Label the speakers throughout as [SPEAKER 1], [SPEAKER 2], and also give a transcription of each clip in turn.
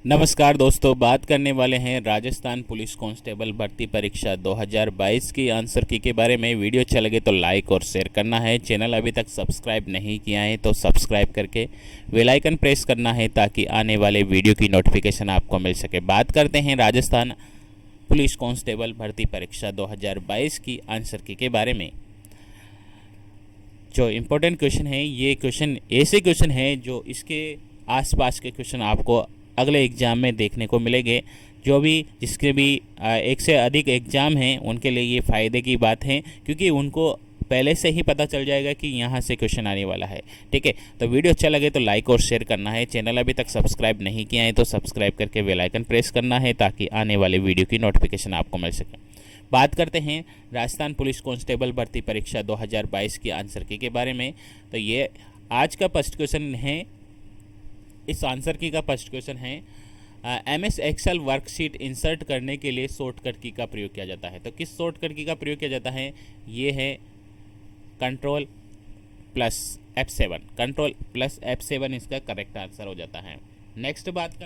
[SPEAKER 1] नमस्कार दोस्तों, बात करने वाले हैं राजस्थान पुलिस कांस्टेबल भर्ती परीक्षा 2022 की आंसर की के बारे में। वीडियो अच्छा लगे तो लाइक और शेयर करना है। चैनल अभी तक सब्सक्राइब नहीं किया है तो सब्सक्राइब करके बेल आइकन प्रेस करना है ताकि आने वाले वीडियो की नोटिफिकेशन आपको मिल सके। बात करते हैं राजस्थान पुलिस कांस्टेबल भर्ती परीक्षा 2022 की आंसर की के बारे में। जो इम्पोर्टेंट क्वेश्चन है, ये क्वेश्चन ऐसे क्वेश्चन है जो इसके आसपास के क्वेश्चन आपको अगले एग्ज़ाम में देखने को मिलेंगे। जो भी जिसके भी एक से अधिक एग्ज़ाम हैं उनके लिए ये फ़ायदे की बात है, क्योंकि उनको पहले से ही पता चल जाएगा कि यहाँ से क्वेश्चन आने वाला है। ठीक है, तो वीडियो अच्छा लगे तो लाइक और शेयर करना है। चैनल अभी तक सब्सक्राइब नहीं किया है तो सब्सक्राइब करके बेल आइकन प्रेस करना है ताकि आने वाले वीडियो की नोटिफिकेशन आपको मिल सके। बात करते हैं राजस्थान पुलिस कांस्टेबल भर्ती परीक्षा 2022 की आंसर की के बारे में। तो ये आज का फर्स्ट क्वेश्चन है। इस आंसर की का फर्स्ट क्वेश्चन है, MS एक्सेल वर्कशीट इंसर्ट करने के लिए शॉर्टकट की का प्रयोग किया जाता है। तो किस शॉर्टकट की का प्रयोग किया जाता है? ये है Ctrl+F7। Ctrl+F7 इसका करेक्ट आंसर हो जाता है। नेक्स्ट बात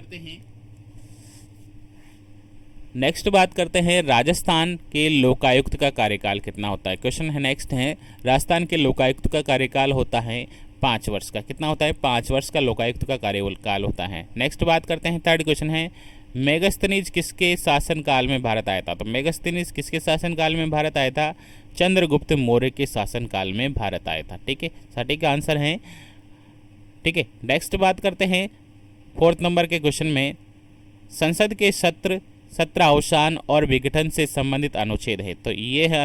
[SPEAKER 1] करते हैं राजस्थान के लोकायुक्त का कार्यकाल कितना होता है। क्वेश्चन है नेक्स्ट है, राजस्थान के लोकायुक्त का कार्यकाल होता है 5 वर्ष का। कितना होता है? 5 वर्ष का लोकायुक्त का कार्यकाल होता है। नेक्स्ट बात करते हैं, थर्ड क्वेश्चन है, मेगस्थनीज किसके शासनकाल में भारत आया था। तो मेगस्थनीज किसके शासनकाल में भारत आया था? चंद्रगुप्त मौर्य के शासनकाल में भारत आया था। ठीक है, सटीक आंसर है। ठीक है, नेक्स्ट बात करते हैं फोर्थ नंबर के क्वेश्चन में, संसद के सत्र अवसान और विघटन से संबंधित अनुच्छेद है। तो ये है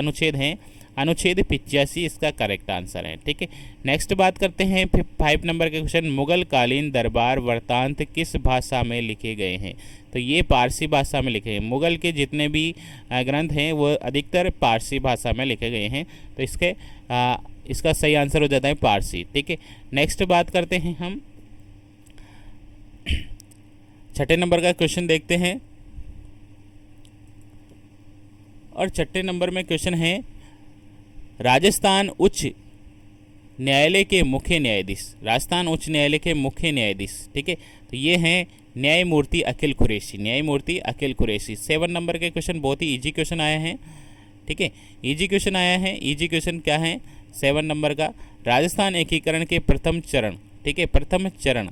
[SPEAKER 1] अनुच्छेद 85 इसका करेक्ट आंसर है। ठीक है, नेक्स्ट बात करते हैं 5 नंबर के क्वेश्चन, मुगल कालीन दरबार वृत्तांत किस भाषा में लिखे गए हैं। तो ये पारसी भाषा में लिखे हैं। मुगल के जितने भी ग्रंथ हैं वो अधिकतर पारसी भाषा में लिखे गए हैं। तो इसका सही आंसर हो जाता है पारसी। ठीक है, नेक्स्ट बात करते हैं हम छठे नंबर का क्वेश्चन देखते हैं। और छठे नंबर में क्वेश्चन है, राजस्थान उच्च न्यायालय के मुख्य न्यायाधीश। राजस्थान उच्च न्यायालय के मुख्य न्यायाधीश। ठीक है, तो ये हैं न्यायमूर्ति अखिल कुरैशी। 7 नंबर के क्वेश्चन बहुत ही इजी क्वेश्चन आए हैं। ठीक है, इजी क्वेश्चन आया है। इजी क्वेश्चन क्या है 7 नंबर का? राजस्थान एकीकरण के प्रथम चरण। ठीक है, प्रथम चरण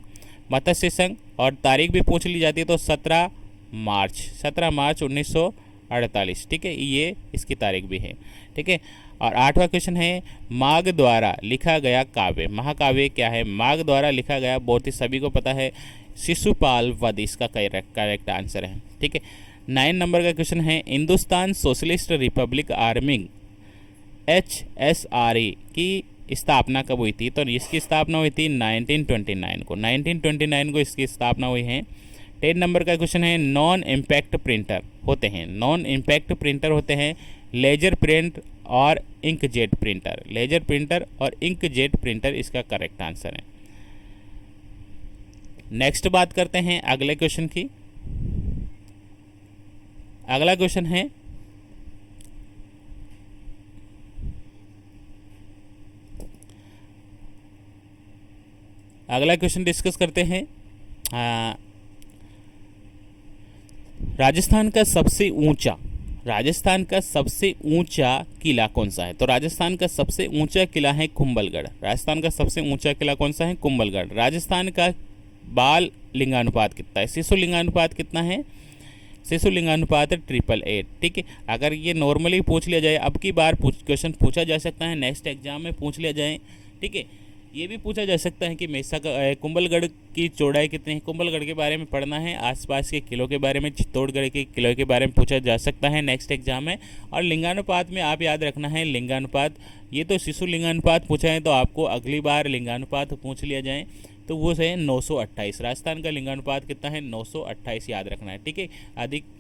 [SPEAKER 1] मत्स्य संघ, और तारीख भी पूछ ली जाती है तो 17 मार्च 1948। ठीक है, ये इसकी तारीख भी है। ठीक है, और 8वां क्वेश्चन है, माघ द्वारा लिखा गया काव्य। महाकाव्य क्या है? माघ द्वारा लिखा गया, बहुत ही सभी को पता है, शिशुपाल वध इसका करेक्ट आंसर है। ठीक है, 9 नंबर का क्वेश्चन है, Hindustan socialist Republic army HSRA की स्थापना कब हुई थी। तो इसकी स्थापना हुई थी 1929 को इसकी स्थापना हुई है। 10 नंबर का क्वेश्चन है, नॉन इम्पैक्ट प्रिंटर होते हैं लेजर प्रिंट और इंकजेट प्रिंटर। इसका करेक्ट आंसर है। नेक्स्ट बात करते हैं अगले क्वेश्चन की। अगला क्वेश्चन है, अगला क्वेश्चन डिस्कस करते हैं, राजस्थान का सबसे ऊंचा किला कौन सा है। तो राजस्थान का सबसे ऊंचा किला है कुंभलगढ़। राजस्थान का सबसे ऊंचा किला कौन सा है? कुंभलगढ़। राजस्थान का बाल लिंगानुपात कितना है? शिशु लिंगानुपात कितना है? शिशु लिंगानुपात है 888। ठीक है, अगर ये नॉर्मली पूछ लिया जाए, अब की बार क्वेश्चन पूछा जा सकता है, नेक्स्ट एग्जाम में पूछ लिया जाए। ठीक है, ये भी पूछा जा सकता है कि कुंभलगढ़ की चौड़ाई कितनी है। कुंभलगढ़ के बारे में पढ़ना है, आसपास के किलों के बारे में, चित्तौड़गढ़ के किलों के बारे में पूछा जा सकता है नेक्स्ट एग्जाम में। और लिंगानुपात में आप याद रखना है, लिंगानुपात ये तो शिशु लिंगानुपात पूछा है, तो आपको अगली बार लिंगानुपात पूछ लिया जाए तो वो है 928। राजस्थान का लिंगानुपात कितना है? 928 याद रखना है। ठीक है,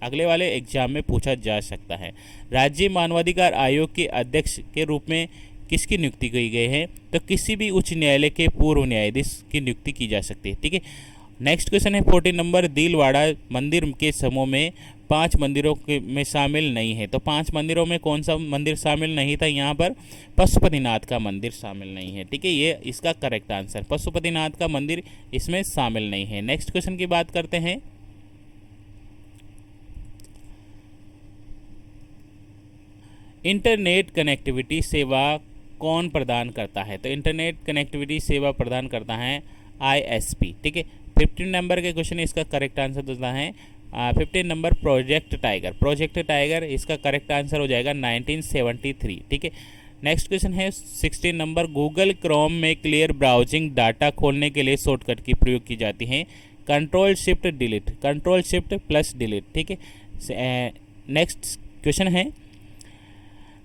[SPEAKER 1] अगले वाले एग्जाम में पूछा जा सकता है। राज्य मानवाधिकार आयोग के अध्यक्ष के रूप में किसकी नियुक्ति की गई है? तो किसी भी उच्च न्यायालय के पूर्व न्यायाधीश की नियुक्ति की जा सकती है। ठीक है, नेक्स्ट क्वेश्चन है 14 नंबर, दिलवाड़ा मंदिर के समूह में 5 मंदिरों में शामिल नहीं है। तो 5 मंदिरों में कौन सा मंदिर शामिल नहीं था? यहाँ पर पशुपतिनाथ का मंदिर शामिल नहीं है। ठीक है, ये इसका करेक्ट आंसर, पशुपतिनाथ का मंदिर इसमें शामिल नहीं है। नेक्स्ट क्वेश्चन की बात करते हैं, इंटरनेट कनेक्टिविटी सेवा कौन प्रदान करता है? तो इंटरनेट कनेक्टिविटी सेवा प्रदान करता है ISP। ठीक है, 15 नंबर के क्वेश्चन इसका करेक्ट आंसर होता है 15 number project tiger. Project tiger इसका करेक्ट आंसर हो जाएगा 1973। ठीक है, नेक्स्ट क्वेश्चन है 16 नंबर, गूगल क्रोम में क्लियर ब्राउजिंग डाटा खोलने के लिए शॉर्टकट की प्रयोग की जाती है control shift delete, control shift plus delete. ठीक है, नेक्स्ट क्वेश्चन है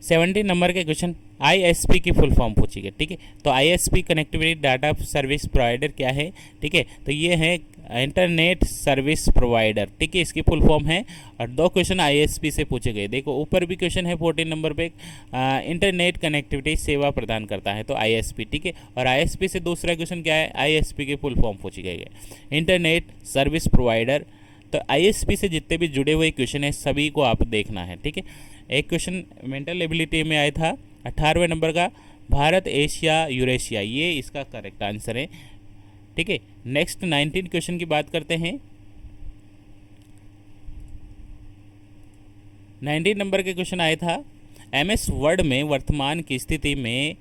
[SPEAKER 1] 17 नंबर के क्वेश्चन, ISP की फुल फॉर्म पूछी गई। ठीक है, तो ISP connectivity data service provider क्या है? ठीक है, तो ये है इंटरनेट सर्विस प्रोवाइडर। ठीक है, इसकी फुल फॉर्म है। और 2 क्वेश्चन ISP से पूछे गए। देखो ऊपर भी क्वेश्चन है 14 नंबर पे, इंटरनेट कनेक्टिविटी सेवा प्रदान करता है तो ISP। ठीक है, और ISP से दूसरा क्वेश्चन क्या है? ISP की फुल फॉर्म पूछी गई है इंटरनेट सर्विस प्रोवाइडर। तो ISP से जितने भी जुड़े हुए क्वेश्चन है सभी को आप देखना है। ठीक है, एक क्वेश्चन मेंटल एबिलिटी में आया था 18वें नंबर का, भारत एशिया यूरेशिया, ये इसका करेक्ट आंसर है। ठीक है, नेक्स्ट 19 क्वेश्चन की बात करते हैं। 19 नंबर के क्वेश्चन आया था, MS वर्ड में वर्तमान की स्थिति में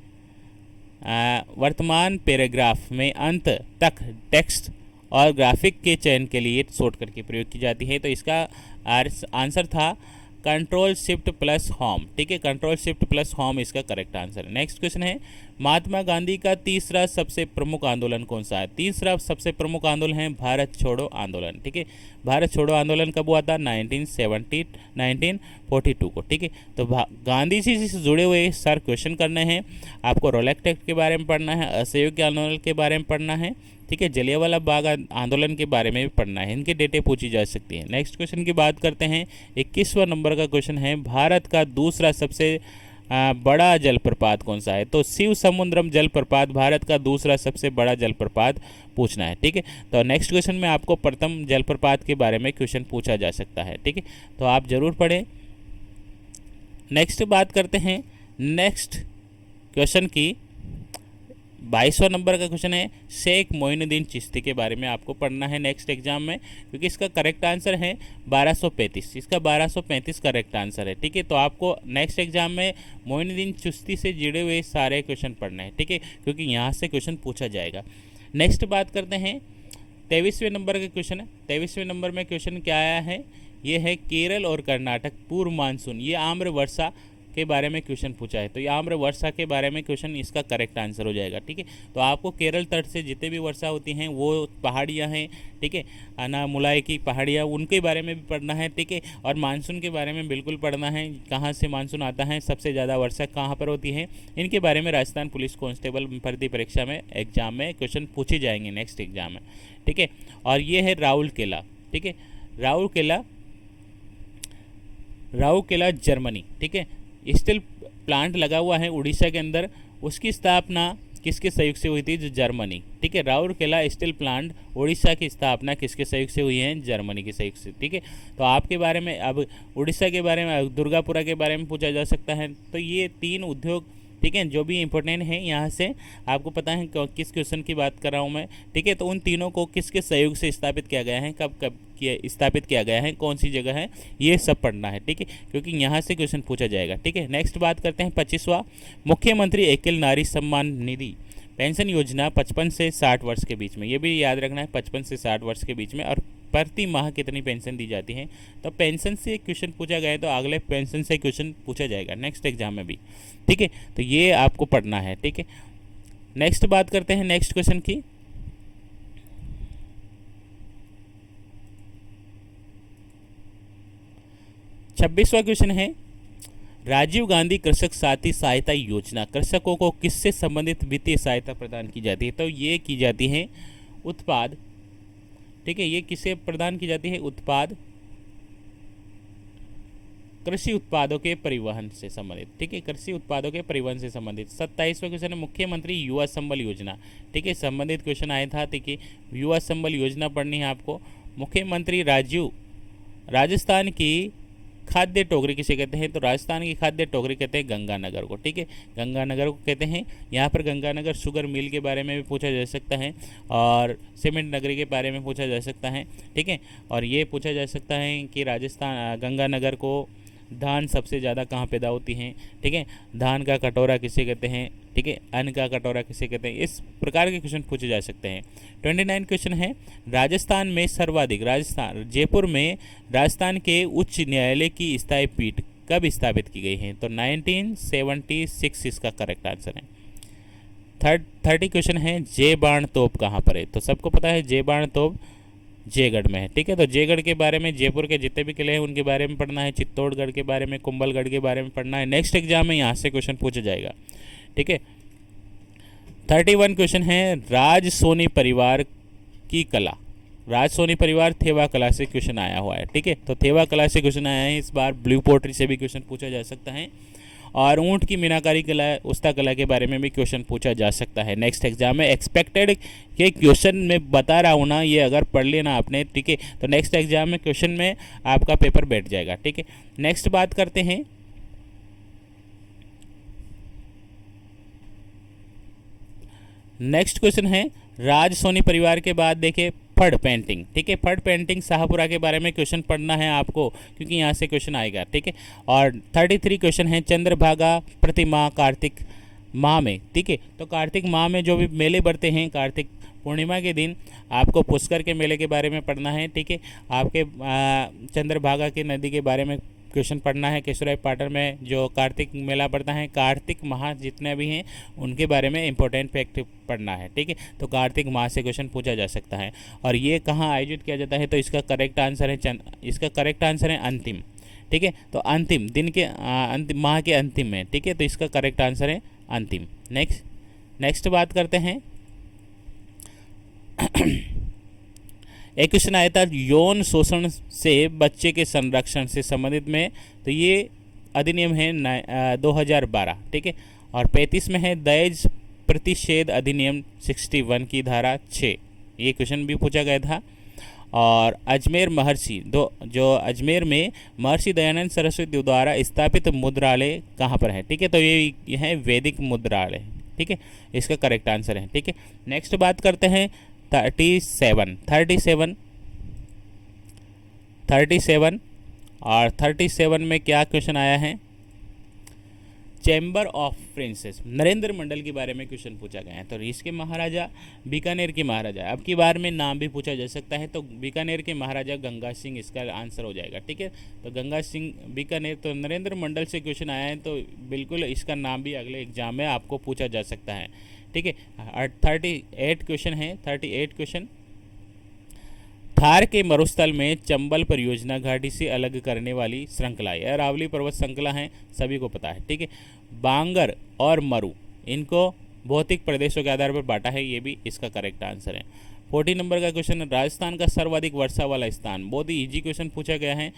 [SPEAKER 1] वर्तमान पैराग्राफ में अंत तक टेक्स्ट और ग्राफिक के चयन के लिए शॉर्टकट की प्रयोग की जाती है। तो इसका आंसर था कंट्रोल शिफ्ट प्लस होम। ठीक है, कंट्रोल शिफ्ट प्लस होम इसका करेक्ट आंसर है। नेक्स्ट क्वेश्चन है, महात्मा गांधी का तीसरा सबसे प्रमुख आंदोलन कौन सा है? तीसरा सबसे प्रमुख आंदोलन है भारत छोड़ो आंदोलन। ठीक है, भारत छोड़ो आंदोलन कब हुआ था? 1942 को। ठीक है, तो गांधी जी से जुड़े हुए सर क्वेश्चन करने हैं आपको। रोलेक्ट एक्ट के बारे में पढ़ना है, असहयोग आंदोलन के बारे में पढ़ना है। ठीक है, जलियांवाला बाग आंदोलन के बारे में भी पढ़ना है, इनके डेटे पूछी जा सकती हैं। नेक्स्ट क्वेश्चन की बात करते हैं, 21वां नंबर का क्वेश्चन है, भारत का दूसरा सबसे बड़ा जलप्रपात कौन सा है? तो शिव समुद्रम जलप्रपात भारत का दूसरा सबसे बड़ा जलप्रपात पूछना है। ठीक है, तो नेक्स्ट क्वेश्चन में आपको प्रथम जलप्रपात के बारे में क्वेश्चन पूछा जा सकता है। ठीक है, तो आप जरूर पढ़ें। नेक्स्ट बात करते हैं नेक्स्ट क्वेश्चन की, 22वां नंबर का क्वेश्चन है, शेख मोइनुद्दीन चिश्ती के बारे में आपको पढ़ना है नेक्स्ट एग्जाम में, क्योंकि इसका करेक्ट आंसर है 1235। इसका 1235 करेक्ट आंसर है। ठीक है, तो आपको नेक्स्ट एग्जाम में मोइनुद्दीन चिश्ती से जुड़े हुए सारे क्वेश्चन पढ़ना है। ठीक है, क्योंकि यहाँ से क्वेश्चन पूछा जाएगा। नेक्स्ट बात करते हैं 23वें नंबर का क्वेश्चन है। 23वें नंबर में क्वेश्चन क्या आया है? ये है केरल और कर्नाटक पूर्व मानसून, ये आम्र वर्षा के बारे में क्वेश्चन पूछा है। तो ये आम्र वर्षा के बारे में क्वेश्चन इसका करेक्ट आंसर हो जाएगा। ठीक है, तो आपको केरल तट से जितने भी वर्षा होती हैं वो पहाड़ियाँ हैं, ठीक है, अनामुलाई की पहाड़ियाँ, उनके बारे में भी पढ़ना है। ठीक है, और मानसून के बारे में बिल्कुल पढ़ना है, कहाँ से मानसून आता है, सबसे ज़्यादा वर्षा कहाँ पर होती है, इनके बारे में राजस्थान पुलिस कांस्टेबल भर्ती परीक्षा में एग्जाम में क्वेश्चन पूछे जाएंगे नेक्स्ट एग्जाम में। ठीक है, और ये है राउरकेला। ठीक है, राउरकेला जर्मनी। ठीक है, स्टील प्लांट लगा हुआ है उड़ीसा के अंदर, उसकी स्थापना किसके सहयोग से हुई थी? जो जर्मनी। ठीक है, राउरकेला स्टील प्लांट उड़ीसा की स्थापना किसके सहयोग से हुई है? जर्मनी के सहयोग से। ठीक है, तो आपके बारे में अब उड़ीसा के बारे में, दुर्गापुरा के बारे में पूछा जा सकता है। तो ये 3 उद्योग, ठीक है, जो भी इंपॉर्टेंट है यहाँ से आपको पता है किस क्वेश्चन की बात कर रहा हूँ मैं। ठीक है, तो उन तीनों को किसके सहयोग से स्थापित किया गया है, कब स्थापित किया गया है, कौन सी जगह है, ये सब पढ़ना है। ठीक है, क्योंकि यहाँ से क्वेश्चन पूछा जाएगा। ठीक है, नेक्स्ट बात करते हैं 25वां, मुख्यमंत्री एकल नारी सम्मान निधि पेंशन योजना 55 से 60 वर्ष के बीच में, ये भी याद रखना है, 55 से 60 वर्ष के बीच में, और प्रति माह कितनी पेंशन दी जाती है? तो पेंशन से क्वेश्चन पूछा गया है, तो अगले पेंशन से क्वेश्चन पूछा जाएगा नेक्स्ट एग्जाम में भी। ठीक है, तो ये आपको पढ़ना है। ठीक है, नेक्स्ट बात करते हैं नेक्स्ट क्वेश्चन की, 26वां क्वेश्चन है, राजीव गांधी कृषक साथी सहायता योजना कृषकों को किससे संबंधित वित्तीय सहायता प्रदान की जाती है? तो ये की जाती है उत्पाद, ठीक है, ये किससे प्रदान की जाती है? उत्पाद, कृषि उत्पादों के परिवहन से संबंधित। ठीक है, कृषि उत्पादों के परिवहन से संबंधित। 27वां क्वेश्चन है, मुख्यमंत्री युवा संबल योजना। ठीक है, संबंधित क्वेश्चन आया था। ठीक है, युवा संबल योजना पढ़नी है आपको। मुख्यमंत्री राजस्थान की खाद्य टोकरी किसे कहते हैं? तो राजस्थान की खाद्य टोकरी कहते हैं गंगानगर को। ठीक है, गंगानगर को कहते हैं। यहाँ पर गंगानगर शुगर मिल के बारे में भी पूछा जा सकता है, और सीमेंट नगरी के बारे में पूछा जा सकता है। ठीक है, और ये पूछा जा सकता है कि राजस्थान गंगानगर को धान सबसे ज़्यादा कहाँ पैदा होती हैं, ठीक है, धान का कटोरा किसे कहते हैं, ठीक है, अन्न का कटोरा किसे कहते हैं, इस प्रकार के क्वेश्चन पूछे जा सकते हैं। 29 क्वेश्चन है, राजस्थान में सर्वाधिक, राजस्थान जयपुर में राजस्थान के उच्च न्यायालय की स्थायी पीठ कब स्थापित की गई है, तो 1976 इसका करेक्ट आंसर है। 30 क्वेश्चन है, जय बाण तोप कहाँ पर है, तो सबको पता है जय बाण तोप जयगढ़ में है, ठीक है। तो जयगढ़ के बारे में, जयपुर के जितने भी किले हैं उनके बारे में पढ़ना है, चित्तौड़गढ़ के बारे में, कुंभलगढ़ के बारे में पढ़ना है। नेक्स्ट एग्जाम में यहाँ से क्वेश्चन पूछा जाएगा, ठीक है। 31 क्वेश्चन है, राज सोनी परिवार की कला, राज सोनी परिवार थेवा कला से क्वेश्चन आया हुआ है, ठीक है। तो थेवा कला से क्वेश्चन आया है, इस बार ब्लू पोट्री से भी क्वेश्चन पूछा जा सकता है, और ऊँट की मीनाकारी कला, उस्ता कला के बारे में भी क्वेश्चन पूछा जा सकता है नेक्स्ट एग्जाम में। एक्सपेक्टेड के क्वेश्चन में बता रहा हूँ ना, ये अगर पढ़ लेना आपने, ठीक है, तो नेक्स्ट एग्जाम में क्वेश्चन में आपका पेपर बैठ जाएगा, ठीक है। नेक्स्ट बात करते हैं, नेक्स्ट क्वेश्चन है, राज सोनी परिवार के बाद देखिए फड़ पेंटिंग, ठीक है, फड़ पेंटिंग शाहपुरा के बारे में क्वेश्चन पढ़ना है आपको, क्योंकि यहाँ से क्वेश्चन आएगा, ठीक है। और 33 क्वेश्चन है, चंद्रभागा प्रतिमा कार्तिक माह में, ठीक है। तो कार्तिक माह में जो भी मेले बढ़ते हैं, कार्तिक पूर्णिमा के दिन आपको पुष्कर के मेले के बारे में पढ़ना है, ठीक है। आपके चंद्रभागा की नदी के बारे में क्वेश्चन पढ़ना है। केशवराय पाटन में जो कार्तिक मेला पड़ता है, कार्तिक माह जितने भी हैं उनके बारे में इंपॉर्टेंट फैक्ट पढ़ना है, ठीक है। तो कार्तिक माह से क्वेश्चन पूछा जा सकता है। और ये कहाँ आयोजित किया जाता है, तो इसका करेक्ट आंसर है इसका करेक्ट आंसर है अंतिम, ठीक है। तो अंतिम दिन के अंतिम माह के अंतिम में, ठीक है, तो इसका करेक्ट आंसर है अंतिम। नेक्स्ट बात करते हैं, एक क्वेश्चन आया था यौन शोषण से बच्चे के संरक्षण से संबंधित में, तो ये अधिनियम है 2012, ठीक है। और 35 में है दहेज प्रतिषेध अधिनियम 61 की धारा 6, ये क्वेश्चन भी पूछा गया था। और अजमेर महर्षि जो अजमेर में महर्षि दयानंद सरस्वती द्वारा स्थापित मुद्रालय कहाँ पर है, ठीक है। तो ये है वैदिक मुद्रालय, ठीक है, इसका करेक्ट आंसर है, ठीक है। नेक्स्ट बात करते हैं 37 और 37 में क्या क्वेश्चन आया है, चैम्बर ऑफ प्रिंसेस नरेंद्र मंडल के बारे में क्वेश्चन पूछा गया है। तो इसके महाराजा बीकानेर के महाराजा, अब की बार में नाम भी पूछा जा सकता है, तो बीकानेर के महाराजा गंगा सिंह इसका आंसर हो जाएगा, ठीक है। तो गंगा सिंह बीकानेर, तो नरेंद्र मंडल से क्वेश्चन आया है, तो बिल्कुल इसका नाम भी अगले एग्जाम में आपको पूछा जा सकता है, ठीक है। 38 क्वेश्चन है, 38 क्वेश्चन, थार के मरुस्थल में चंबल परियोजना घाटी से अलग करने वाली श्रृंखला, यह अरावली पर्वत श्रृंखला है, सभी को पता है, ठीक है। बांगर और मरु, इनको भौतिक प्रदेशों के आधार पर बांटा है, ये भी इसका करेक्ट आंसर है। 40 नंबर का क्वेश्चन, राजस्थान का सर्वाधिक वर्षा वाला स्थान, बहुत ही ईजी क्वेश्चन पूछा गया है,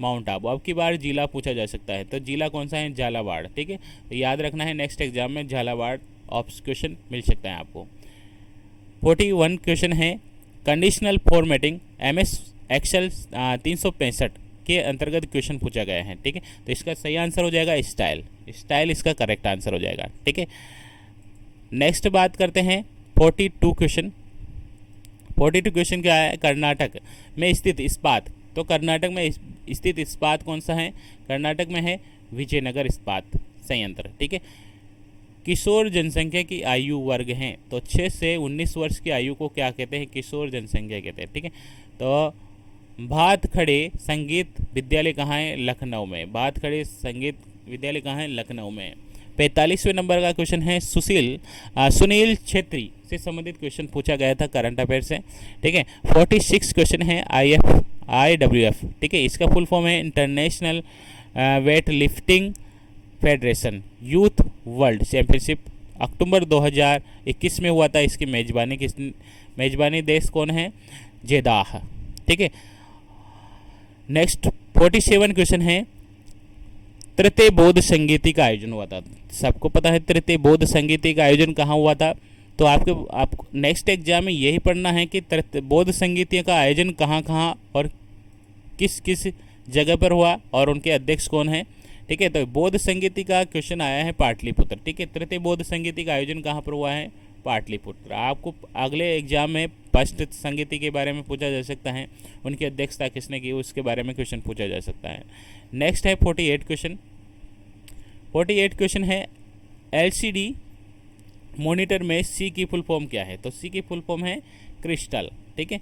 [SPEAKER 1] माउंट आबू। अब की बार जिला पूछा जा सकता है, तो जिला कौन सा है, झालावाड़, ठीक है। तो याद रखना है, नेक्स्ट एग्जाम में झालावाड़ ऑप्शन क्वेश्चन मिल सकता है आपको। 41 क्वेश्चन है, कंडीशनल फॉर्मेटिंग MS एक्सेल 365 के अंतर्गत क्वेश्चन पूछा गया है, ठीक है। तो इसका सही आंसर हो जाएगा स्टाइल इसका करेक्ट आंसर हो जाएगा, ठीक है। नेक्स्ट बात करते हैं 42 क्वेश्चन। 42 क्वेश्चन क्या है, कर्नाटक में स्थित इस्पात, तो कर्नाटक में स्थित इस्पात कौन सा है, कर्नाटक में है विजयनगर इस्पात संयंत्र, ठीक है। किशोर जनसंख्या की आयु वर्ग हैं, तो 6 से 19 वर्ष की आयु को क्या कहते हैं, किशोर जनसंख्या कहते हैं, ठीक है। तो भातखड़े संगीत विद्यालय कहाँ है, लखनऊ में, भातखड़े संगीत विद्यालय कहाँ है, लखनऊ में। 45वें नंबर का क्वेश्चन है, सुनील छेत्री से संबंधित क्वेश्चन पूछा गया था करंट अफेयर से, ठीक है। 46 क्वेश्चन है IWF, ठीक है, इसका फुल फॉर्म है international weight lifting federation youth world championship, अक्टूबर 2021 में हुआ था। इसकी मेजबानी देश कौन है, जेदाह, ठीक है। नेक्स्ट 47 क्वेश्चन है, तृतीय बौद्ध संगीति का आयोजन हुआ था, सबको पता है तृतीय बौद्ध संगीति का आयोजन कहाँ हुआ था। तो आपको नेक्स्ट एग्जाम में यही पढ़ना है कि बौद्ध संगीति का आयोजन कहाँ कहाँ और किस किस जगह पर हुआ और उनके अध्यक्ष कौन है, ठीक है। तो बौद्ध संगीति का क्वेश्चन आया है पाटलिपुत्र, ठीक है। तृतीय बौद्ध संगीति का आयोजन कहाँ पर हुआ है, पाटलिपुत्र। आपको अगले एग्जाम में पष्ट संगीति के बारे में पूछा जा सकता है, उनकी अध्यक्षता किसने की उसके बारे में क्वेश्चन पूछा जा सकता है। नेक्स्ट है 48 क्वेश्चन। 48 क्वेश्चन है एलसीडी मॉनिटर में सी की फुल फॉर्म क्या है? तो सी की फुल फॉर्म है क्रिस्टल, ठीक है।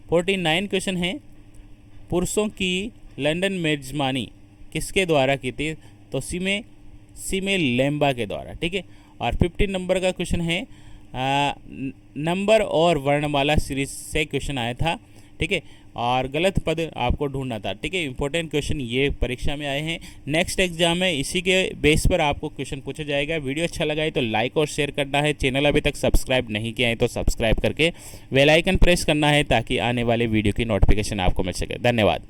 [SPEAKER 1] 49 क्वेश्चन है पुरुषों की लंदन मेजबानी किसके द्वारा की थी? तो सी में लेम्बा के द्वारा, ठीक है। और 15 नंबर का क्वेश्चन है नंबर और वर्णमाला सीरीज से क्वेश्चन आया था, ठीक है। और गलत पद आपको ढूंढना था, ठीक है। इंपॉर्टेंट क्वेश्चन ये परीक्षा में आए हैं। नेक्स्ट एग्जाम में इसी के बेस पर आपको क्वेश्चन पूछा जाएगा। वीडियो अच्छा लगा है तो लाइक और शेयर करना है। चैनल अभी तक सब्सक्राइब नहीं किया है तो सब्सक्राइब करके बेल आइकन प्रेस करना है ताकि आने वाले वीडियो की नोटिफिकेशन आपको मिल सके। धन्यवाद।